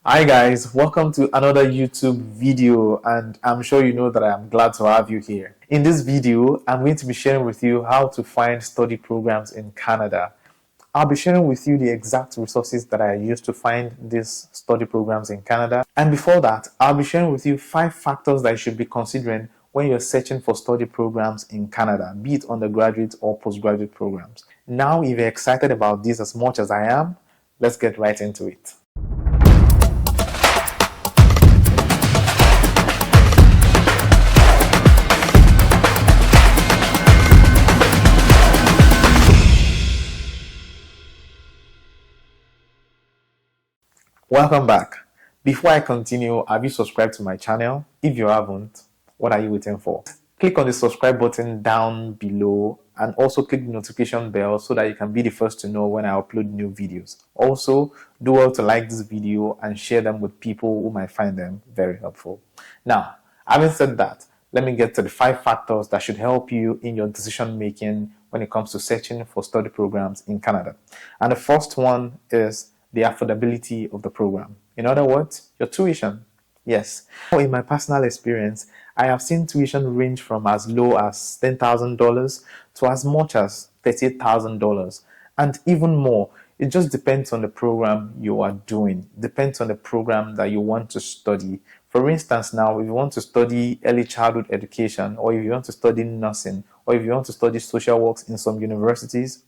Hi guys, welcome to another YouTube video, and I'm sure you know that I am glad to have you here. In this video, I'm going to be sharing with you how to find study programs in Canada. I'll be sharing with you the exact resources that I use to find these study programs in Canada. And before that, I'll be sharing with you 5 factors that you should be considering when you're searching for study programs in Canada, be it undergraduate or postgraduate programs. Now, if you're excited about this as much as I am, let's get right into it. Welcome back. Before I continue, have you subscribed to my channel? If you haven't, what are you waiting for? Click on the subscribe button down below and also click the notification bell so that you can be the first to know when I upload new videos. Also, do well to like this video and share them with people who might find them very helpful. Now, having said that, let me get to the 5 factors that should help you in your decision making when it comes to searching for study programs in Canada. And the first one is the affordability of the program. In other words, your tuition. Yes. In my personal experience, I have seen tuition range from as low as $10,000 to as much as $38,000, and even more. It just depends on the program you are doing, depends on the program that you want to study. For instance, now, if you want to study early childhood education, or if you want to study nursing, or if you want to study social works in some universities,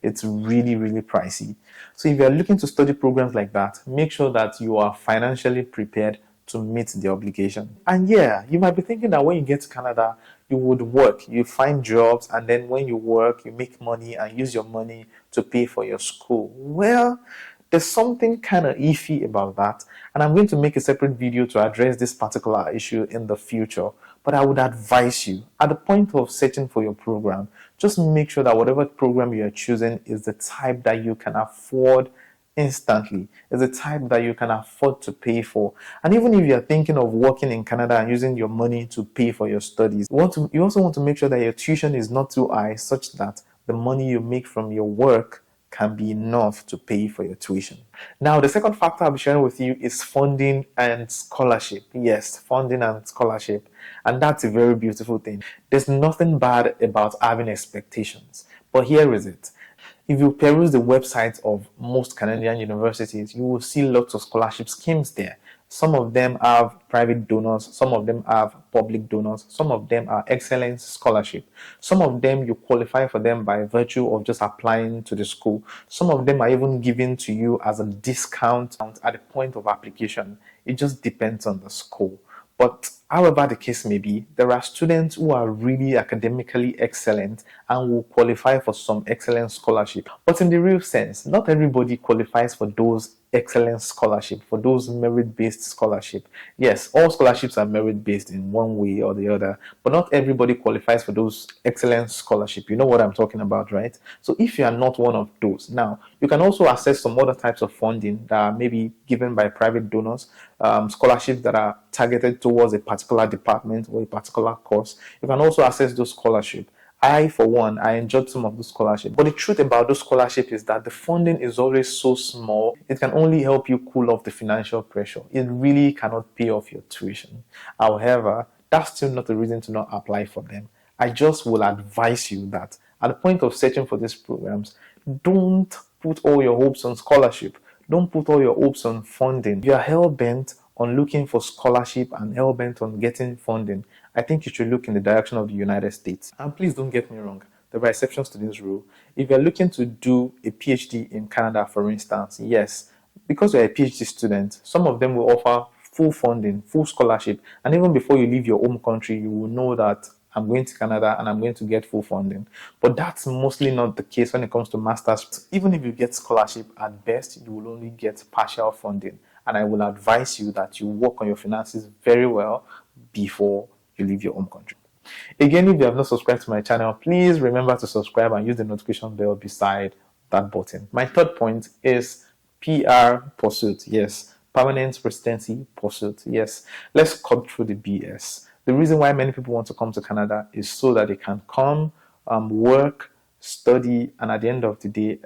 it's really, really pricey. So if you're looking to study programs like that, make sure that you are financially prepared to meet the obligation. And yeah, you might be thinking that when you get to Canada, you would work, you find jobs, and then when you work, you make money and use your money to pay for your school. Well, there's something kind of iffy about that, and I'm going to make a separate video to address this particular issue in the future. But I would advise you, at the point of searching for your program, just make sure that whatever program you are choosing is the type that you can afford instantly, is the type that you can afford to pay for. And even if you're thinking of working in Canada and using your money to pay for your studies, you also want to make sure that your tuition is not too high, such that the money you make from your work can be enough to pay for your tuition. Now, the second factor I'll be sharing with you is funding and scholarship. Yes, funding and scholarship. And that's a very beautiful thing. There's nothing bad about having expectations. But here is it. If you peruse the websites of most Canadian universities, you will see lots of scholarship schemes there. Some of them have private donors, some of them have public donors, some of them are excellence scholarship. Some of them you qualify for them by virtue of just applying to the school. Some of them are even given to you as a discount at the point of application. It just depends on the school. But however the case may be, there are students who are really academically excellent and will qualify for some excellent scholarship. But in the real sense, not everybody qualifies for those excellent scholarship, for those merit-based scholarship. Yes, all scholarships are merit-based in one way or the other, but not everybody qualifies for those excellent scholarship. You know what I'm talking about, right? So if you are not one of those, now you can also access some other types of funding that are maybe given by private donors, scholarships that are targeted towards a particular department or a particular course. You can also access those scholarships. I, for one, I enjoyed some of those scholarships. But the truth about those scholarships is that the funding is always so small, it can only help you cool off the financial pressure. It really cannot pay off your tuition. However, that's still not a reason to not apply for them. I just will advise you that at the point of searching for these programs, don't put all your hopes on scholarship. Don't put all your hopes on funding. If you are hell-bent on looking for scholarship and hell-bent on getting funding, I think you should look in the direction of the United States. And please don't get me wrong, there are exceptions to this rule. If you're looking to do a PhD in Canada, for instance, yes, because you're a PhD student, some of them will offer full funding, full scholarship, and even before you leave your home country, you will know that I'm going to Canada and I'm going to get full funding. But that's mostly not the case when it comes to masters. Even if you get scholarship, at best, you will only get partial funding. And I will advise you that you work on your finances very well before you leave your home country. Again, if you have not subscribed to my channel, please remember to subscribe and use the notification bell beside that button. My third point is PR pursuit. Yes, permanent residency pursuit. Yes, let's cut through the BS. The reason why many people want to come to Canada is so that they can come, work, study, and at the end of the day,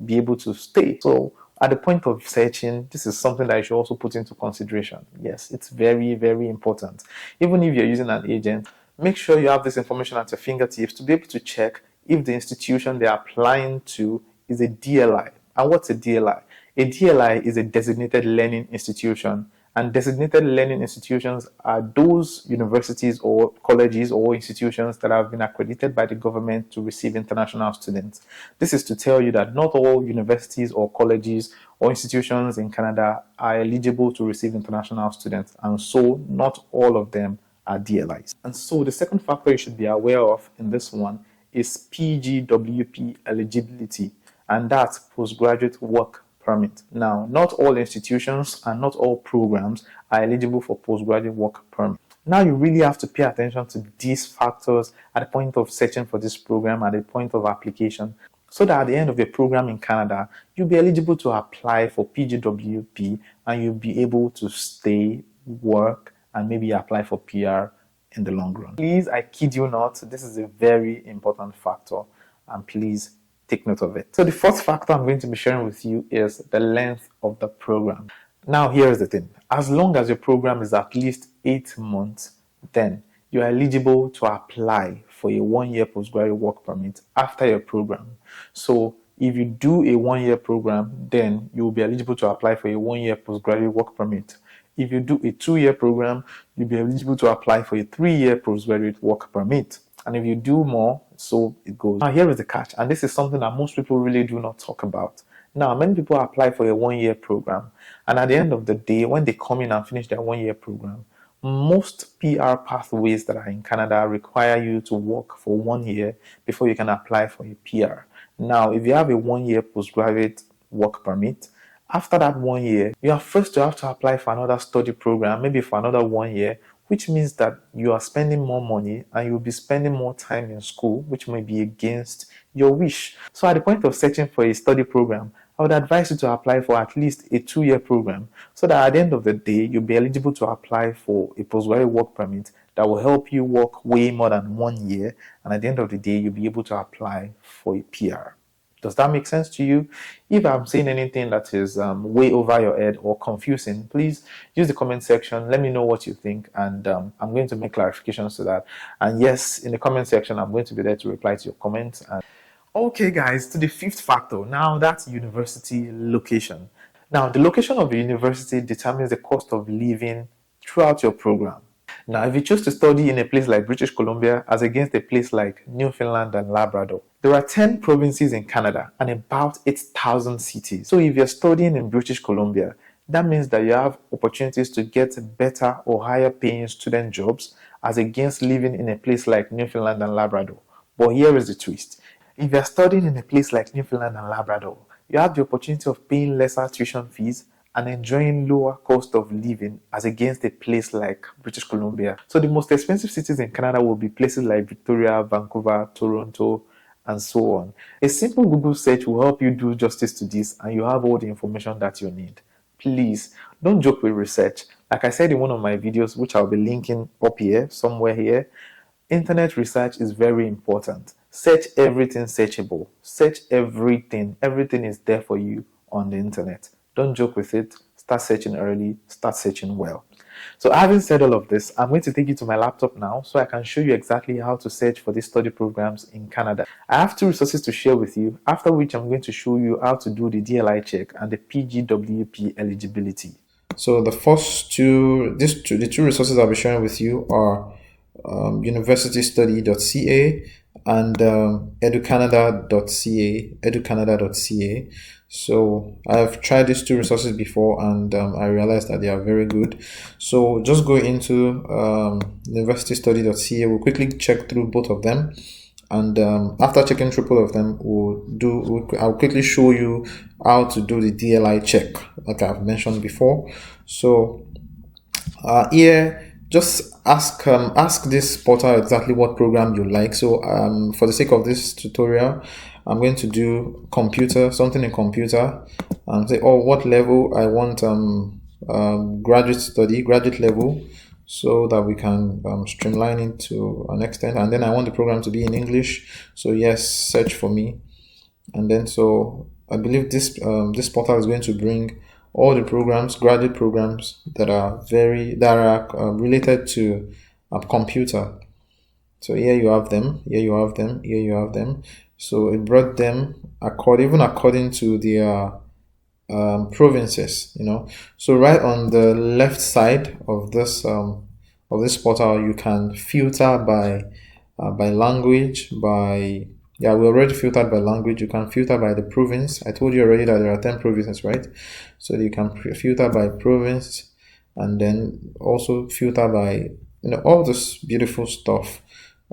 be able to stay. So At the point of searching, this is something that you should also put into consideration. Yes, it's very, very important. Even if you're using an agent, make sure you have this information at your fingertips to be able to check if the institution they're applying to is a DLI. And what's a DLI? A DLI is a designated learning institution, and designated learning institutions are those universities or colleges or institutions that have been accredited by the government to receive international students. This is to tell you that not all universities or colleges or institutions in Canada are eligible to receive international students, and so not all of them are DLIs. And so the second factor you should be aware of in this one is PGWP eligibility, and that's postgraduate work permit. Now, not all institutions and not all programs are eligible for postgraduate work permit. Now, you really have to pay attention to these factors at the point of searching for this program, at the point of application, so that at the end of your program in Canada, you'll be eligible to apply for PGWP and you'll be able to stay, work, and maybe apply for PR in the long run. Please, I kid you not, this is a very important factor, and please take note of it. So the fourth factor I'm going to be sharing with you is the length of the program. Now, here's the thing. As long as your program is at least 8 months, then you are eligible to apply for a 1-year postgraduate work permit after your program. So if you do a 1-year program, then you will be eligible to apply for a 1-year postgraduate work permit. If you do a 2-year program, you'll be eligible to apply for a 3-year postgraduate work permit. And if you do more, so it goes. Now, here is the catch, and this is something that most people really do not talk about. Now, many people apply for a 1-year program, and at the end of the day, when they come in and finish their 1-year program, most PR pathways that are in Canada require you to work for 1 year before you can apply for a PR. Now, if you have a 1-year postgraduate work permit, after that 1 year, you are first to have to apply for another study program, maybe for another 1 year, which means that you are spending more money and you'll be spending more time in school, which may be against your wish. So at the point of searching for a study program, I would advise you to apply for at least a 2-year program so that at the end of the day, you'll be eligible to apply for a postgraduate work permit that will help you work way more than 1 year. And at the end of the day, you'll be able to apply for a PR. Does that make sense to you? If I'm saying anything that is way over your head or confusing, please use the comment section. Let me know what you think, and I'm going to make clarifications to that. And yes, in the comment section, I'm going to be there to reply to your comments. And okay, guys, to the fifth factor. Now, that's university location. Now, the location of a university determines the cost of living throughout your program. Now, if you choose to study in a place like British Columbia as against a place like Newfoundland and Labrador, there are 10 provinces in Canada and about 8,000 cities. So if you're studying in British Columbia, that means that you have opportunities to get better or higher paying student jobs as against living in a place like Newfoundland and Labrador. But here is the twist. If you're studying in a place like Newfoundland and Labrador, you have the opportunity of paying lesser tuition fees and enjoying lower cost of living as against a place like British Columbia. So the most expensive cities in Canada will be places like Victoria, Vancouver, Toronto, and so on. A simple Google search will help you do justice to this, and you have all the information that you need. Please, don't joke with research. Like I said in one of my videos, which I'll be linking up here, somewhere here, internet research is very important. Search everything searchable. Search everything. Everything is there for you on the internet. Don't joke with it. Start searching early. Start searching well. So having said all of this, I'm going to take you to my laptop now so I can show you exactly how to search for these study programs in Canada. I have 2 resources to share with you, after which I'm going to show you how to do the DLI check and the PGWP eligibility. So the first the two resources I'll be sharing with you are universitystudy.ca and educanada.ca. So I've tried these 2 resources before, and I realized that they are very good. So just go into universitystudy.ca. We'll quickly check through both of them, and after checking through both of them, I'll quickly show you how to do the DLI check, like I've mentioned before. So here, just ask this portal exactly what program you like. So for the sake of this tutorial, I'm going to do something in computer, and say, what level I want graduate level, so that we can streamline it to an extent. And then I want the program to be in English, so yes, search for me. And then so I believe this portal is going to bring all the programs, graduate programs that are related to a computer. So here you have them, here you have them, here you have them. So it brought them according to their provinces, So right on the left side of this portal, you can filter by language, we already filtered by language. You can filter by the province. I told you already that there are 10 provinces, right? So you can filter by province, and then also filter by all this beautiful stuff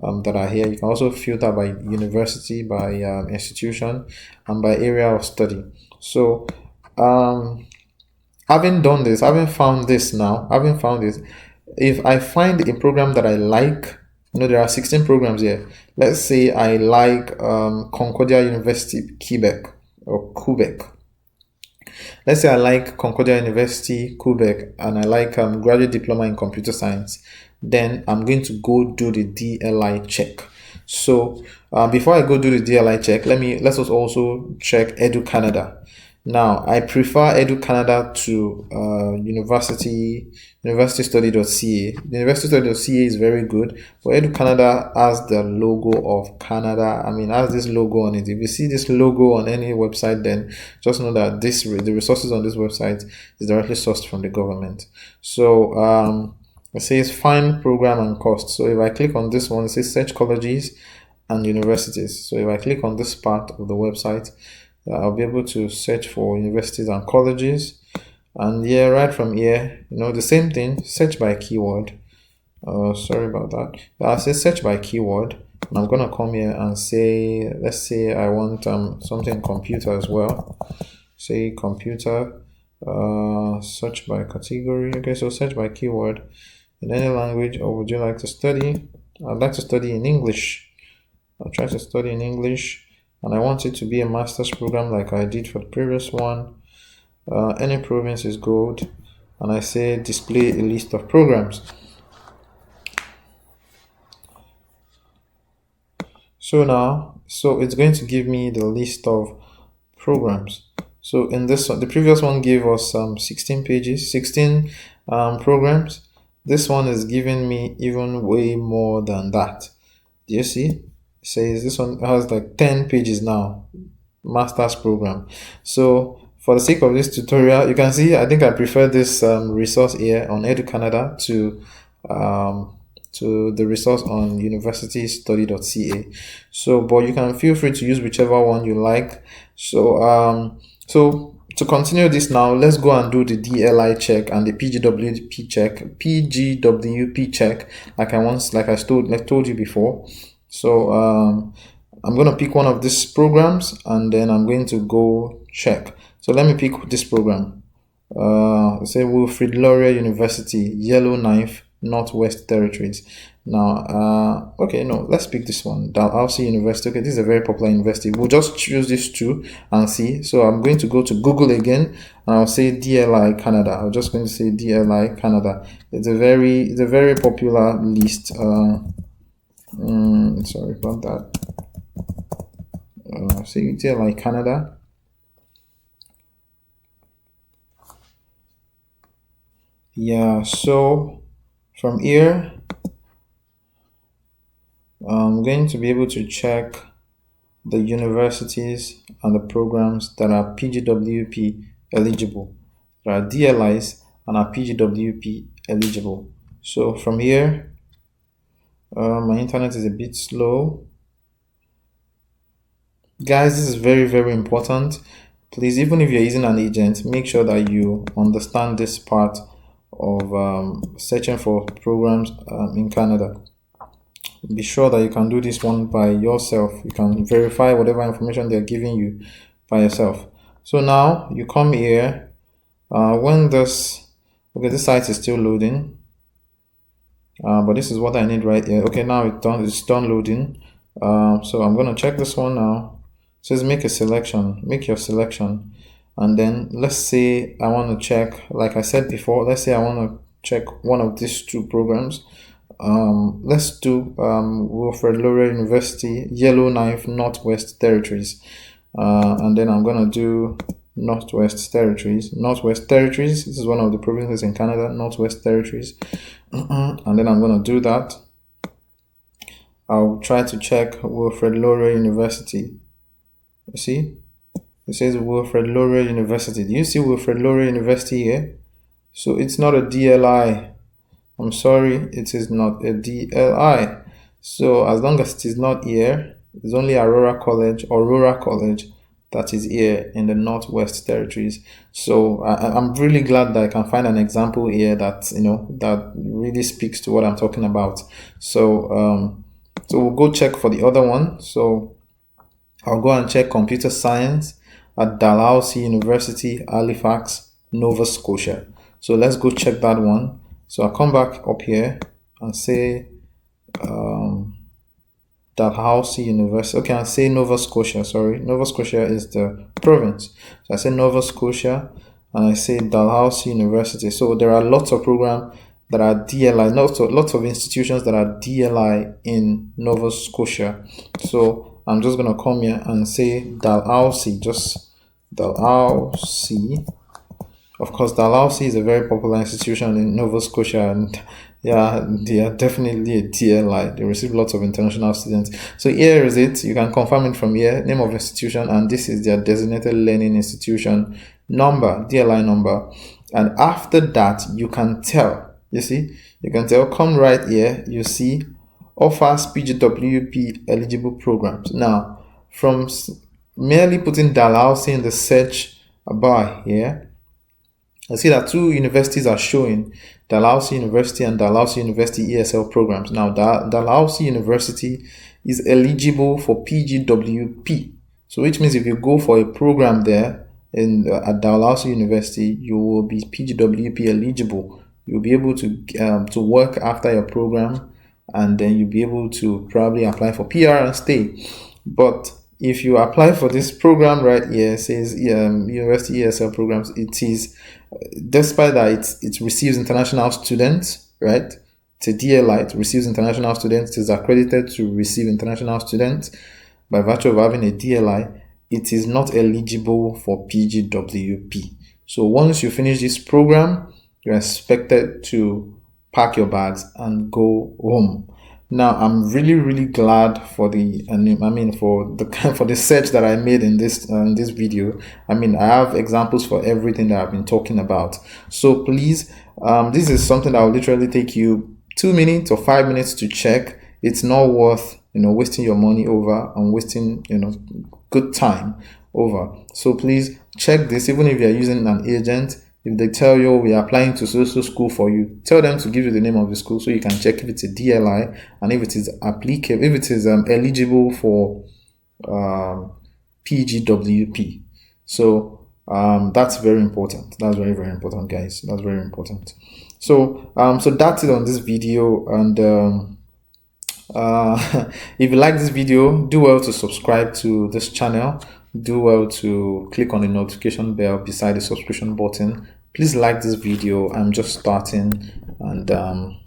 that are here. You can also filter by university, by institution, and by area of study. So having found this, if I find a program that I like, there are 16 programs here. Let's say I like Concordia University Quebec or Quebec. Let's say I like Concordia University Quebec and I like graduate diploma in computer science. Then I'm going to go do the DLI check. So before I go do the DLI check, let's also check EduCanada. Now, I prefer EduCanada to universitystudy.ca. The universitystudy.ca is very good, but EduCanada has the logo of Canada. Has this logo on it. If you see this logo on any website, then just know that the resources on this website is directly sourced from the government. So it says find program and cost. So if I click on this one, it says search colleges and universities. So if I click on this part of the website, I'll be able to search for universities and colleges, and right from here, the same thing, search by keyword. Sorry about that. I'll say search by keyword, and I'm gonna come here and say, let's say I want something computer as well. Say computer, search by category. Okay, so search by keyword in any language. Or would you like to study? I'd like to study in English. I'll try to study in English. And I want it to be a master's program like I did for the previous one. Any province is good. And I say display a list of programs. So it's going to give me the list of programs. So in this one, the previous one gave us 16 pages, 16 programs. This one is giving me even way more than that. Do you see? Says this one has like 10 pages now, master's program. So for the sake of this tutorial, you can see I think I prefer this resource here on EduCanada to the resource on universitystudy.ca. So but you can feel free to use whichever one you like. So to continue this now, let's go and do the DLI check and the PGWP check like I told you before. So I'm going to pick one of these programs and then I'm going to go check. So let me pick this program. Say Wilfrid Laurier University, Yellowknife, Northwest Territories. Now, let's pick this one. Dalhousie University. Okay, this is a very popular university. We'll just choose these two and see. So I'm going to go to Google again and I'll say DLI Canada. I'm just going to say DLI Canada. It's a very popular list. Sorry about that. So you tell like Canada. Yeah, so from here, I'm going to be able to check the universities and the programs that are PGWP eligible. There are DLIs and are PGWP eligible. So from here, my internet is a bit slow. Guys, this is very, very important. Please, even if you're using an agent, make sure that you understand this part of searching for programs in Canada. Be sure that you can do this one by yourself. You can verify whatever information they're giving you by yourself. So now you come here. This site is still loading. But this is what I need right here. Okay, now it's done loading. So I'm gonna check this one now. It says make your selection, and then let's say I want to check, like I said before, let's say I want to check one of these two programs. Let's do Wilfrid Laurier University, Yellowknife, Northwest Territories. and then I'm going to do Northwest Territories. Northwest Territories, this is one of the provinces in Canada, Northwest Territories. And then I'm going to do that. I'll try to check Wilfrid Laurier University. You see? It says Wilfrid Laurier University. Do you see Wilfrid Laurier University here? So it's not a DLI. I'm sorry, it is not a DLI. So as long as it is not here, it's only Aurora College that is here in the Northwest Territories. So I'm really glad that I can find an example here that that really speaks to what I'm talking about. So so we'll go check for the other one. So I'll go and check computer science at Dalhousie University, Halifax, Nova Scotia. So let's go check that one. So I'll come back up here and say Dalhousie University. Okay, I'll say Nova Scotia. Sorry, Nova Scotia is the province. So I say Nova Scotia and I say Dalhousie University. So there are lots of programs that are DLI, lots of institutions that are DLI in Nova Scotia. So I'm just going to come here and say Dalhousie, just Dalhousie. Of course, Dalhousie is a very popular institution in Nova Scotia, and yeah, they are definitely a DLI. They receive lots of international students. So here is it. You can confirm it from here, name of institution, and this is their designated learning institution number, DLI number. And after that, you can tell, you see, you can tell, come right here, you see, offers PGWP eligible programs. Now, from merely putting Dalhousie in the search bar here, I see that two universities are showing, Dalhousie University and Dalhousie University ESL programs. Now, Dalhousie University is eligible for PGWP. So which means if you go for a program there at Dalhousie University, you will be PGWP eligible. You'll be able to work after your program, and then you'll be able to probably apply for PR and stay. But if you apply for this program right here, it says University ESL programs, it is, despite that it receives international students, right? It's a DLI, it receives international students, it is accredited to receive international students. By virtue of having a DLI, it is not eligible for PGWP. So once you finish this program, you're expected to pack your bags and go home. Now, I'm really glad for the for the search that I made in this video. I have examples for everything that I've been talking about. So please, this is something that will literally take you 2 minutes or 5 minutes to check. It's not worth wasting your money over and wasting good time over. So please check this. Even if you're using an agent, if they tell you we are applying to social school for you, tell them to give you the name of the school so you can check if it's a DLI and if it is applicable, if it is eligible for PGWP. So that's very important. That's very important, guys. That's very important. So so that's it on this video. And if you like this video, do well to subscribe to this channel. Do well to click on the notification bell beside the subscription button. Please like this video. I'm just starting, and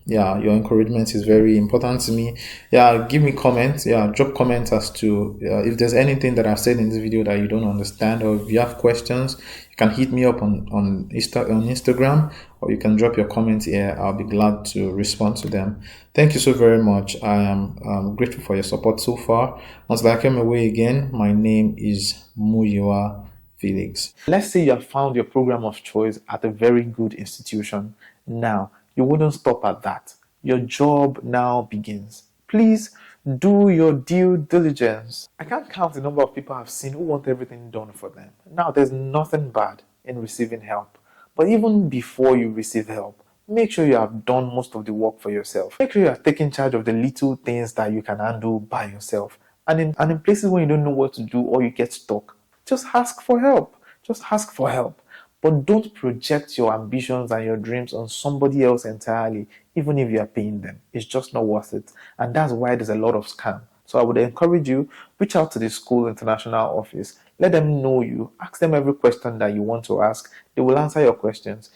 yeah, your encouragement is very important to me. Yeah, give me comments. Yeah, drop comments as to if there's anything that I've said in this video that you don't understand, or if you have questions, you can hit me up on Instagram, or you can drop your comments here. I'll be glad to respond to them. Thank you so very much. I am grateful for your support so far. Until I come away again, my name is Muyiwa Felix. Let's say you have found your program of choice at a very good institution. Now, you wouldn't stop at that. Your job now begins. Please do your due diligence. I can't count the number of people I've seen who want everything done for them. Now, there's nothing bad in receiving help. But even before you receive help, make sure you have done most of the work for yourself. Make sure you are taking charge of the little things that you can handle by yourself. And in places where you don't know what to do or you get stuck, just ask for help. Just ask for help. But don't project your ambitions and your dreams on somebody else entirely, even if you are paying them. It's just not worth it. And that's why there's a lot of scam. So I would encourage you, reach out to the school international office. Let them know you. Ask them every question that you want to ask. They will answer your questions.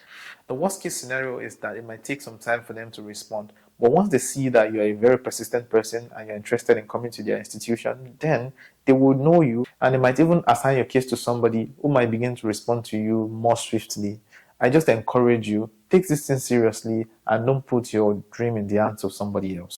The worst case scenario is that it might take some time for them to respond. But once they see that you are a very persistent person and you're interested in coming to their institution, then they would know you, and they might even assign your case to somebody who might begin to respond to you more swiftly. I just encourage you, take this thing seriously and don't put your dream in the hands of somebody else.